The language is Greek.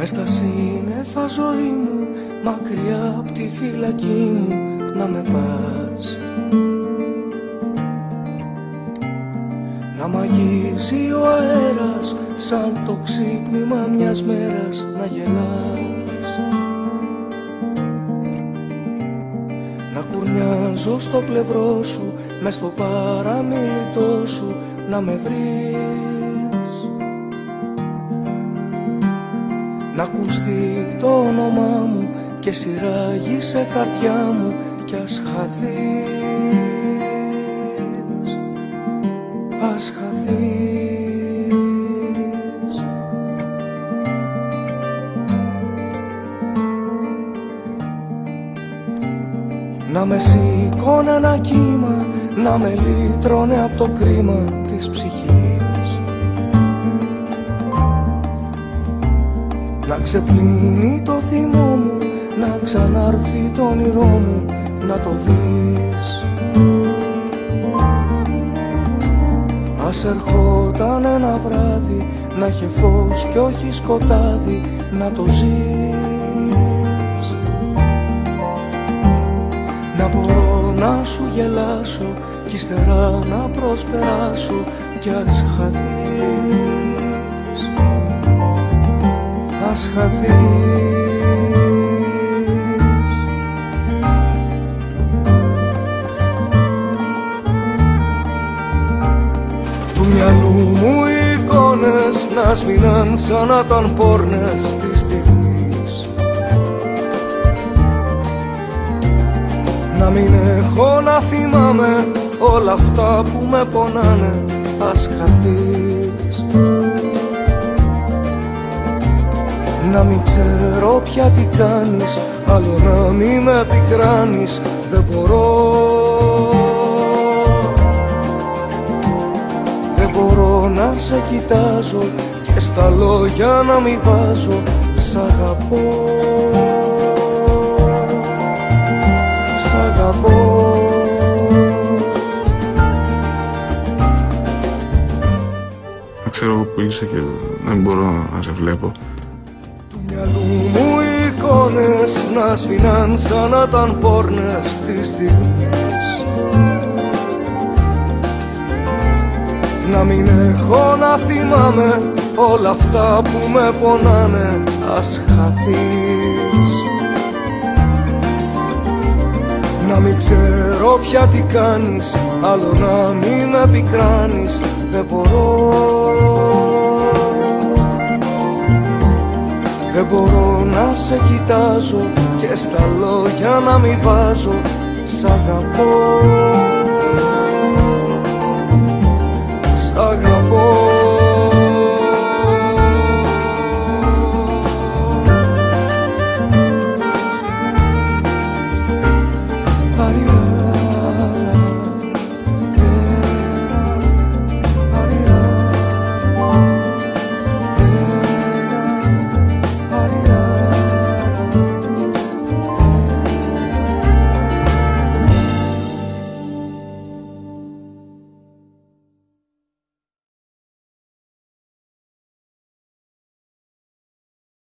Μες στα σύννεφα ζωή μου, μακριά απ' τη φυλακή μου να με πας. Να μ' αγγίζει ο αέρας σαν το ξύπνημα μιας μέρας να γελάς. Να κουρνιάζω στο πλευρό σου, μες στο παραμύθι σου να με βρεις. Να ακουστεί το όνομά μου και σειράγει σε καρδιά μου κι ας χαθείς, ας χαθείς. Να με σηκώνει ένα κύμα, να με λύτρωνε απ' το κρίμα της ψυχής. Να ξεπλύνει το θυμό μου, να ξανάρθει το όνειρό μου, να το δεις. Ας ερχόταν ένα βράδυ, να είχε φως κι όχι σκοτάδι, να το ζεις. Να μπορώ να σου γελάσω κι ύστερα να προσπεράσω κι ας χαθείς, ας χαθείς. Του μυαλού μου οι εικόνες να σβήναν σαν να ήταν πόρνες της στιγμής. Να μην έχω να θυμάμαι όλα αυτά που με πονάνε, ας χαθείς. Να μην ξέρω πια τι κάνεις, άλλο να μην με πικράνεις, δεν μπορώ. Δεν μπορώ να σε κοιτάζω και στα λόγια να μην βάζω σ' αγαπώ, σ' αγαπώ. Να ξέρω που είσαι και δεν μπορώ να σε βλέπω. Του μυαλού μου οι εικόνες να σβήναν σαν να ήταν πόρνες της στιγμής. Να μην έχω να θυμάμαι όλα αυτά που με πονάνε, ας χαθείς. Να μην ξέρω πια τι κάνεις, άλλο να μην με πικράνεις, δεν μπορώ. Δεν μπορώ να σε κοιτάζω και στα λόγια να μην βάζω σ' αγαπώ, σ' αγαπώ.